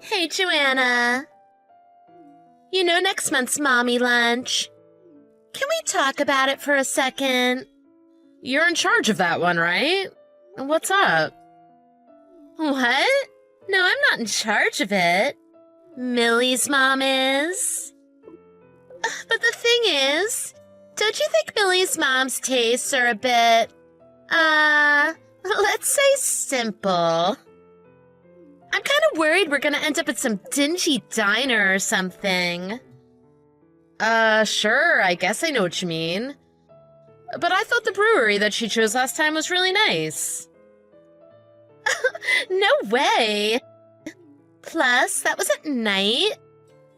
Hey, Joanna. You know next month's mommy lunch. Can we talk about it for a second? You're in charge of that one, right? What's up? What? No, I'm not in charge of it. Millie's mom is. But the thing is, don't you think Millie's mom's tastes are a bit, let's say simple? I'm kind of worried we're gonna end up at some dingy diner or something. Sure, I guess I know what you mean. But I thought the brewery that she chose last time was really nice. No way! Plus, that was at night.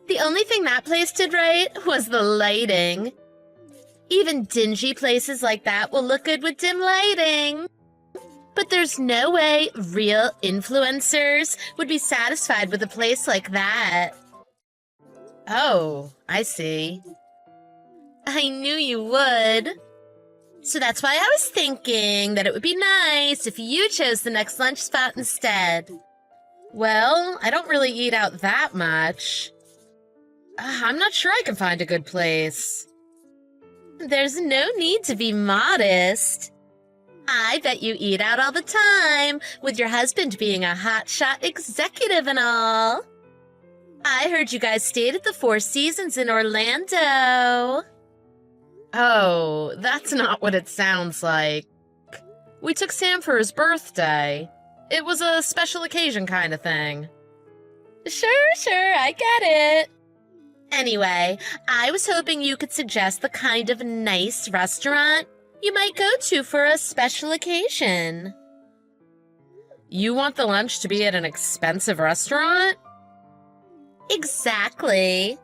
The only thing that place did right was the lighting. Even dingy places like that will look good with dim lighting. But there's no way real influencers would be satisfied with a place like that. Oh, I see. I knew you would. So that's why I was thinking that it would be nice if you chose the next lunch spot instead. Well, I don't really eat out that much. I'm not sure I can find a good place. There's no need to be modest. I bet you eat out all the time, with your husband being a hotshot executive and all. I heard you guys stayed at the Four Seasons in Orlando. Oh, that's not what it sounds like. We took Sam for his birthday. It was a special occasion kind of thing. Sure, I get it. Anyway, I was hoping you could suggest the kind of nice restaurant you might go to for a special occasion. You want the lunch to be at an expensive restaurant? Exactly.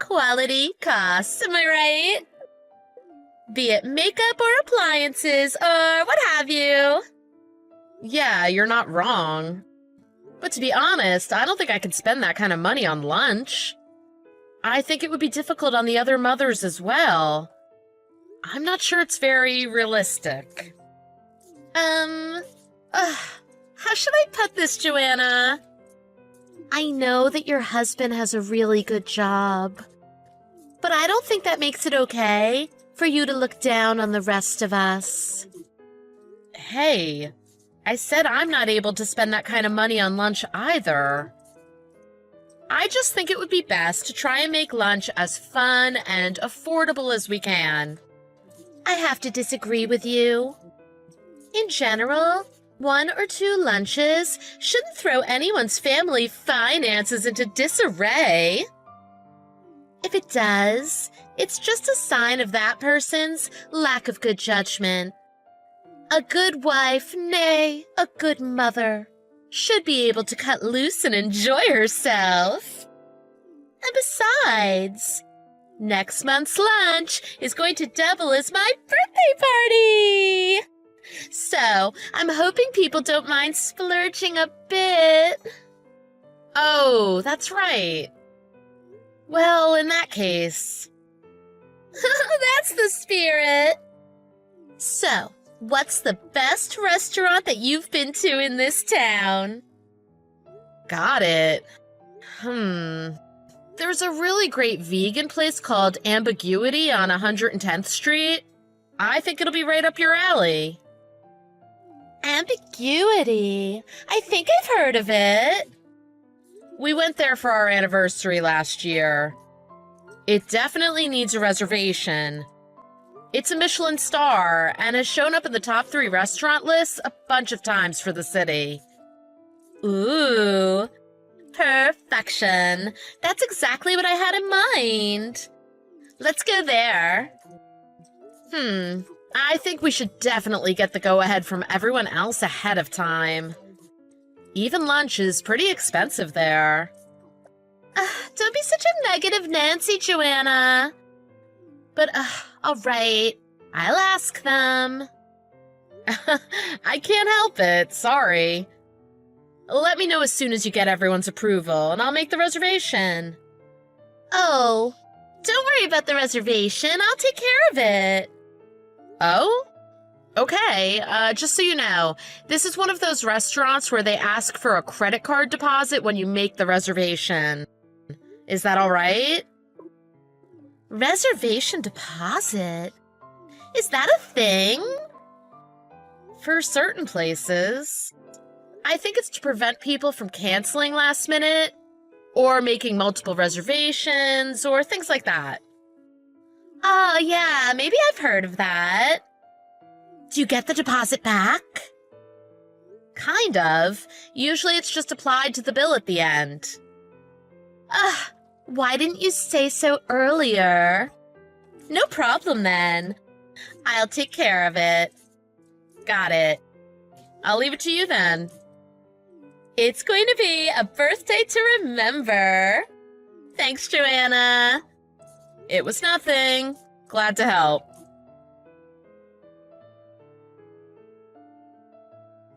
Quality costs, am I right? Be it makeup or appliances or what have you. Yeah, you're not wrong. But to be honest, I don't think I could spend that kind of money on lunch. I think it would be difficult on the other mothers as well. I'm not sure it's very realistic. How should I put this, Joanna? I know that your husband has a really good job, but I don't think that makes it okay for you to look down on the rest of us. Hey, I said I'm not able to spend that kind of money on lunch either. I just think it would be best to try and make lunch as fun and affordable as we can. I have to disagree with you. In general, 1 or 2 lunches shouldn't throw anyone's family finances into disarray. If it does, it's just a sign of that person's lack of good judgment. A good wife, nay, a good mother, should be able to cut loose and enjoy herself. And besides, next month's lunch is going to double as my birthday party. So, I'm hoping people don't mind splurging a bit. Oh, that's right. Well, in that case... That's the spirit. So, what's the best restaurant that you've been to in this town? Got it. There's a really great vegan place called Ambiguity on 110th Street. I think it'll be right up your alley. Ambiguity? I think I've heard of it. We went there for our anniversary last year. It definitely needs a reservation. It's a Michelin star and has shown up in the top 3 restaurant lists a bunch of times for the city. Ooh, perfection. That's exactly what I had in mind. Let's go there. I think we should definitely get the go-ahead from everyone else ahead of time. Even lunch is pretty expensive there. Don't be such a negative Nancy, Joanna. But, all right. I'll ask them. I can't help it, sorry. Let me know as soon as you get everyone's approval, and I'll make the reservation. Oh, don't worry about the reservation. I'll take care of it. Oh? Okay, just so you know, this is one of those restaurants where they ask for a credit card deposit when you make the reservation. Is that all right? Reservation deposit? Is that a thing? For certain places. I think it's to prevent people from canceling last minute, or making multiple reservations, or things like that. Oh, yeah, maybe I've heard of that. Do you get the deposit back? Kind of. Usually it's just applied to the bill at the end. Ugh, why didn't you say so earlier? No problem then. I'll take care of it. Got it. I'll leave it to you then. It's going to be a birthday to remember. Thanks, Joanna. It was nothing. Glad to help.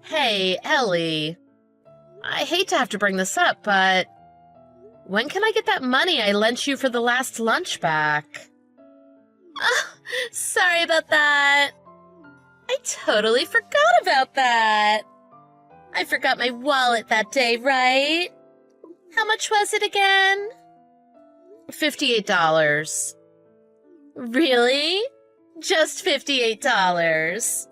Hey, Ellie. I hate to have to bring this up, but when can I get that money I lent you for the last lunch back? Oh, sorry about that. I totally forgot about that. I forgot my wallet that day, right? How much was it again? $58. Really? Just $58?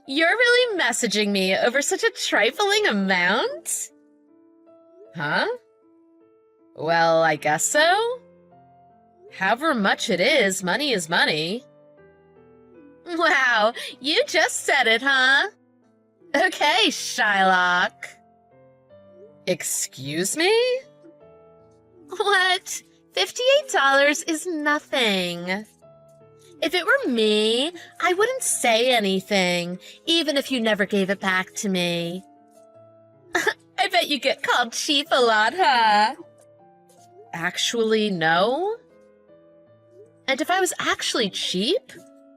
You're really messaging me over such a trifling amount? Huh? Well, I guess so. However much it is money. Wow, you just said it, huh? Okay, Shylock. Excuse me? What? $58 is nothing. If it were me, I wouldn't say anything, even if you never gave it back to me. I bet you get called cheap a lot, huh? Actually, no. And if I was actually cheap,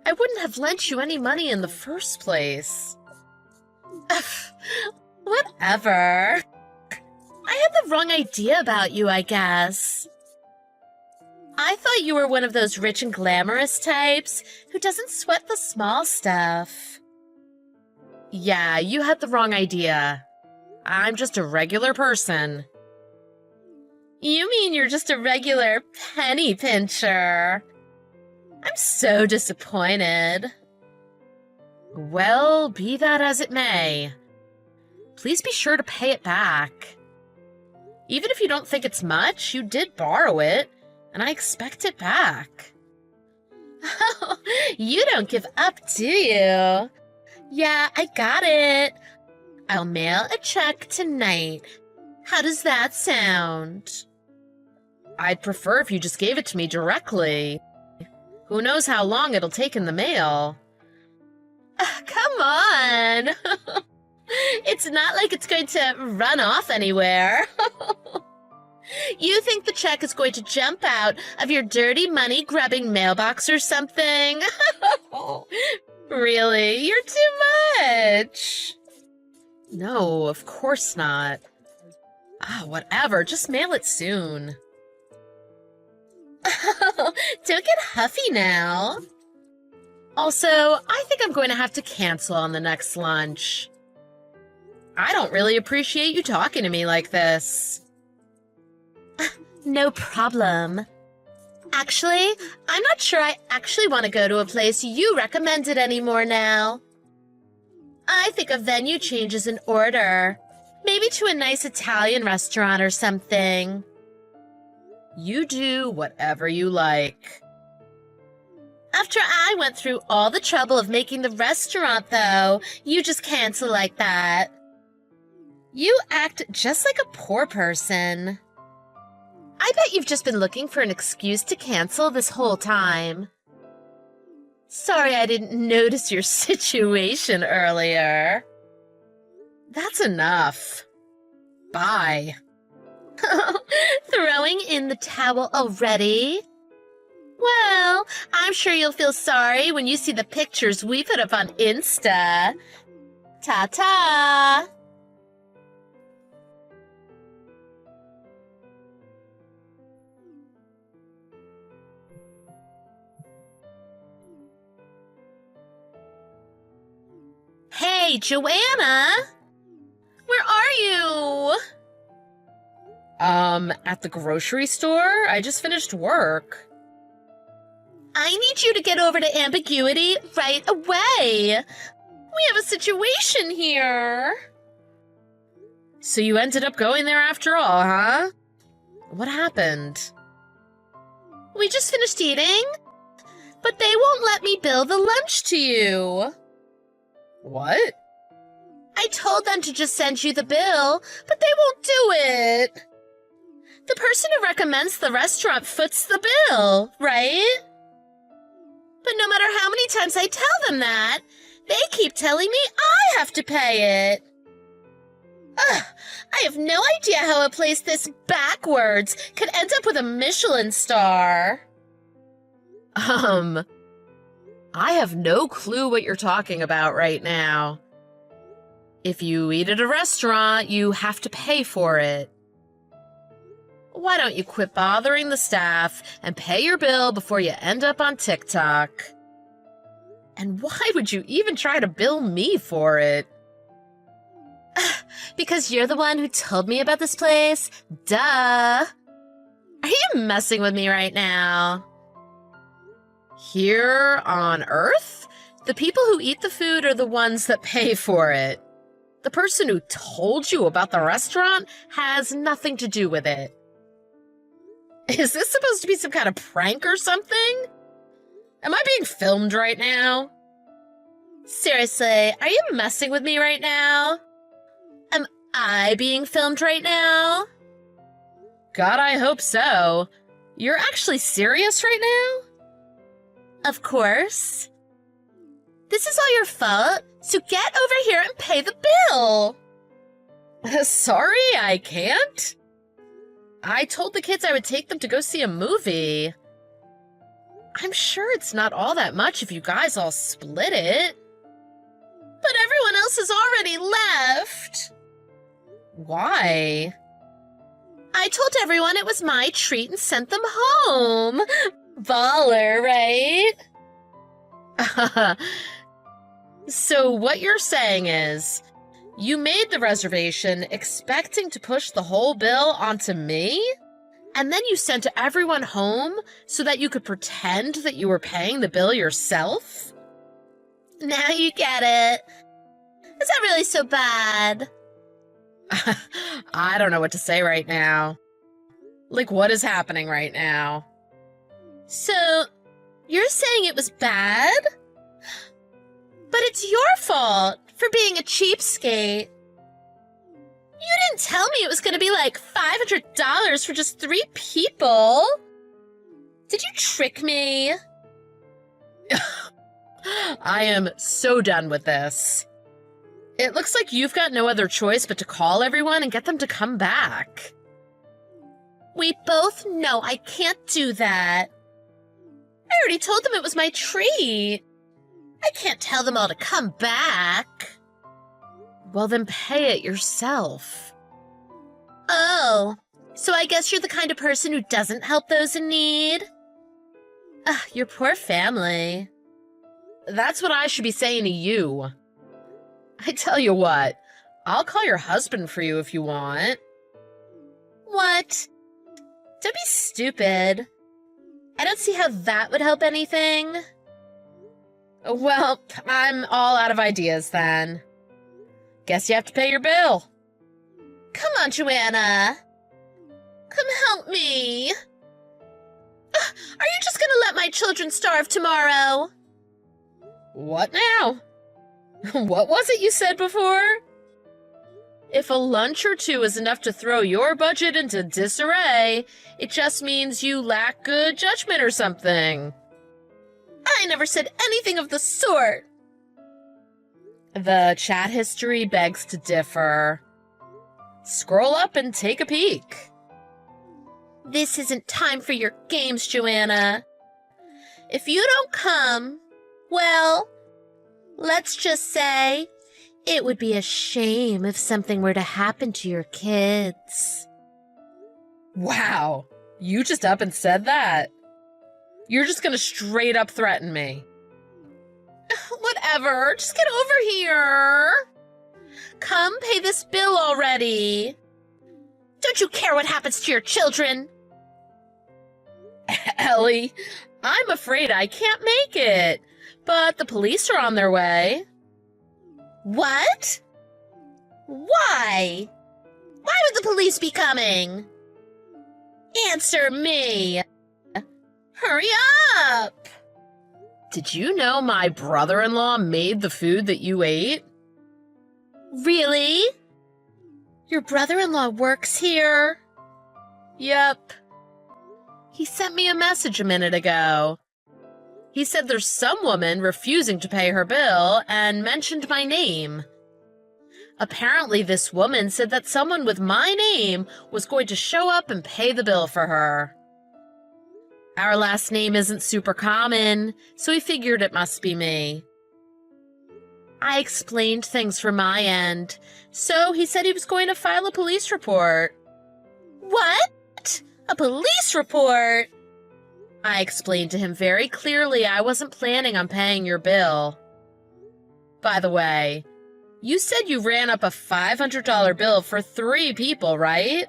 I wouldn't have lent you any money in the first place. Whatever. I had the wrong idea about you, I guess. I thought you were one of those rich and glamorous types who doesn't sweat the small stuff. Yeah, you had the wrong idea. I'm just a regular person. You mean you're just a regular penny pincher? I'm so disappointed. Well, be that as it may. Please be sure to pay it back. Even if you don't think it's much, you did borrow it, and I expect it back. Oh, you don't give up, do you? Yeah, I got it. I'll mail a check tonight. How does that sound? I'd prefer if you just gave it to me directly. Who knows how long it'll take in the mail? Come on! It's not like it's going to run off anywhere. You think the check is going to jump out of your dirty money-grubbing mailbox or something? Really? You're too much. No, of course not. Whatever, just mail it soon. Don't get huffy now. Also, I think I'm going to have to cancel on the next lunch. I don't really appreciate you talking to me like this. No problem. Actually, I'm not sure I actually want to go to a place you recommended anymore now. I think a venue change is in order. Maybe to a nice Italian restaurant or something. You do whatever you like. After I went through all the trouble of making the restaurant, though, you just cancel like that. You act just like a poor person. I bet you've just been looking for an excuse to cancel this whole time. Sorry I didn't notice your situation earlier. That's enough. Bye. Throwing in the towel already? Well, I'm sure you'll feel sorry when you see the pictures we put up on Insta. Ta-ta! Hey, Joanna! Where are you? At the grocery store? I just finished work. I need you to get over to Ambiguity right away. We have a situation here. So you ended up going there after all, huh? What happened? We just finished eating, but they won't let me bill the lunch to you. What? I told them to just send you the bill, but they won't do it. The person who recommends the restaurant foots the bill, right? But no matter how many times I tell them that, they keep telling me I have to pay it. Ugh, I have no idea how a place this backwards could end up with a Michelin star. I have no clue what you're talking about right now. If you eat at a restaurant, you have to pay for it. Why don't you quit bothering the staff and pay your bill before you end up on TikTok? And why would you even try to bill me for it? Because you're the one who told me about this place. Duh. Are you messing with me right now? Here on Earth, the people who eat the food are the ones that pay for it. The person who told you about the restaurant has nothing to do with it. Is this supposed to be some kind of prank or something? Am I being filmed right now? Seriously, are you messing with me right now? Am I being filmed right now? God, I hope so. You're actually serious right now? Of course. This is all your fault, so get over here and pay the bill. Sorry, I can't. I told the kids I would take them to go see a movie. I'm sure it's not all that much if you guys all split it. But everyone else has already left. Why? I told everyone it was my treat and sent them home. Baller, right? So what you're saying is, you made the reservation expecting to push the whole bill onto me? And then you sent everyone home so that you could pretend that you were paying the bill yourself? Now you get it. Is that really so bad? I don't know what to say right now. Like, what is happening right now? So, you're saying it was bad? But it's your fault for being a cheapskate. You didn't tell me it was going to be like $500 for just 3 people. Did you trick me? I am so done with this. It looks like you've got no other choice but to call everyone and get them to come back. We both know I can't do that. I already told them it was my treat. I can't tell them all to come back. Well, then pay it yourself. Oh, so I guess you're the kind of person who doesn't help those in need? Ugh, your poor family. That's what I should be saying to you. I tell you what, I'll call your husband for you if you want. What? Don't be stupid. I don't see how that would help anything. Well, I'm all out of ideas then. Guess you have to pay your bill. Come on, Joanna. Come help me. Are you just gonna let my children starve tomorrow? What now? What was it you said before? If a lunch or two is enough to throw your budget into disarray, it just means you lack good judgment or something. I never said anything of the sort. The chat history begs to differ. Scroll up and take a peek. This isn't time for your games, Joanna. If you don't come, well, let's just say it would be a shame if something were to happen to your kids. Wow, you just up and said that? You're just gonna straight up threaten me. whatever. Just get over here. Come pay this bill already. Don't you care what happens to your children? Ellie, I'm afraid I can't make it, but the police are on their way. What? Why? Why would the police be coming? Answer me. Hurry up. Did you know my brother-in-law made the food that you ate? Really? Your brother-in-law works here? Yep. He sent me a message a minute ago. He said there's some woman refusing to pay her bill and mentioned my name. Apparently, this woman said that someone with my name was going to show up and pay the bill for her. Our last name isn't super common, so he figured it must be me. I explained things from my end, so he said he was going to file a police report. What? A police report? I explained to him very clearly I wasn't planning on paying your bill. By the way, you said you ran up a $500 bill for 3 people, right?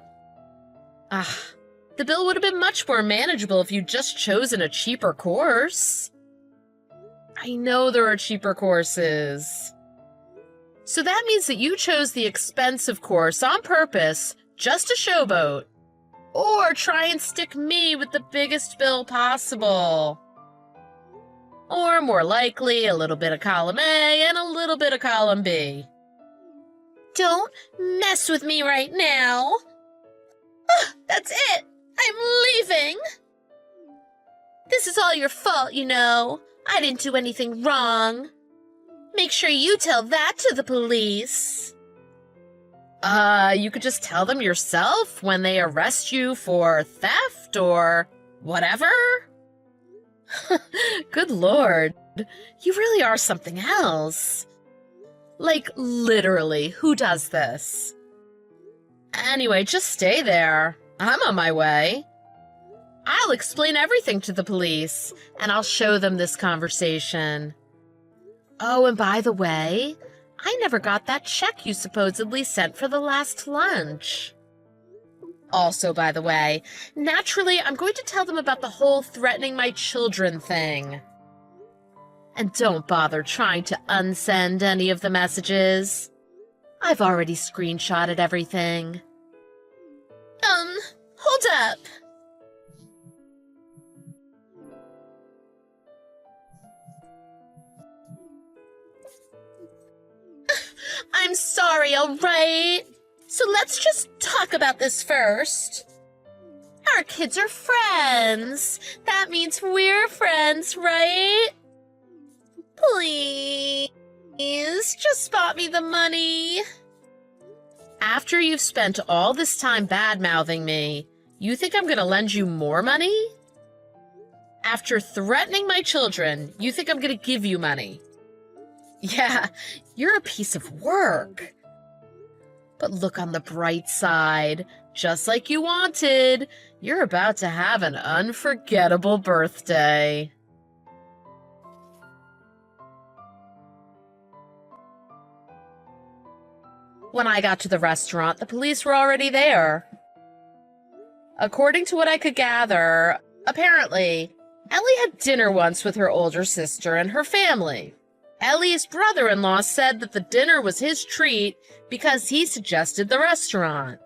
The bill would have been much more manageable if you'd just chosen a cheaper course. I know there are cheaper courses. So that means that you chose the expensive course on purpose just to showboat, or try and stick me with the biggest bill possible. Or more likely, a little bit of column A and a little bit of column B. Don't mess with me right now. That's it. I'm leaving. This is all your fault, you know. I didn't do anything wrong. Make sure you tell that to the police. You could just tell them yourself when they arrest you for theft or whatever. Good Lord, you really are something else. Like, literally, who does this? Anyway, just stay there. I'm on my way. I'll explain everything to the police, and I'll show them this conversation. Oh, and by the way, I never got that check you supposedly sent for the last lunch. Also, by the way, naturally, I'm going to tell them about the whole threatening my children thing. And don't bother trying to unsend any of the messages. I've already screenshotted everything. Hold up. I'm sorry, all right? So let's just talk about this first. Our kids are friends. That means we're friends, right? Please, just spot me the money. After you've spent all this time bad-mouthing me, you think I'm gonna lend you more money? After threatening my children, you think I'm gonna give you money? Yeah, you're a piece of work. But look on the bright side. Just like you wanted, you're about to have an unforgettable birthday. When I got to the restaurant, the police were already there. According to what I could gather, apparently, Ellie had dinner once with her older sister and her family. Ellie's brother-in-law said that the dinner was his treat because he suggested the restaurant.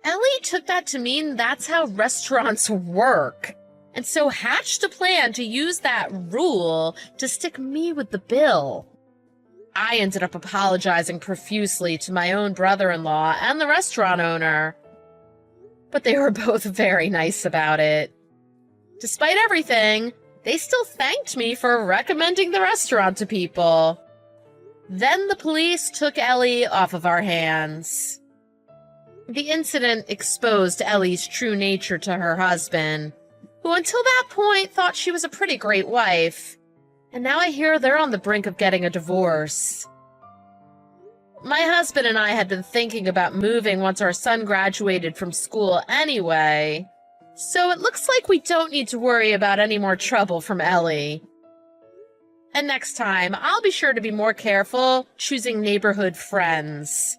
Ellie took that to mean that's how restaurants work, and so hatched a plan to use that rule to stick me with the bill. I ended up apologizing profusely to my own brother-in-law and the restaurant owner, but they were both very nice about it. Despite everything, they still thanked me for recommending the restaurant to people. Then the police took Ellie off of our hands. The incident exposed Ellie's true nature to her husband, who until that point thought she was a pretty great wife. And now I hear they're on the brink of getting a divorce. My husband and I had been thinking about moving once our son graduated from school anyway, so it looks like we don't need to worry about any more trouble from Ellie. And next time, I'll be sure to be more careful choosing neighborhood friends.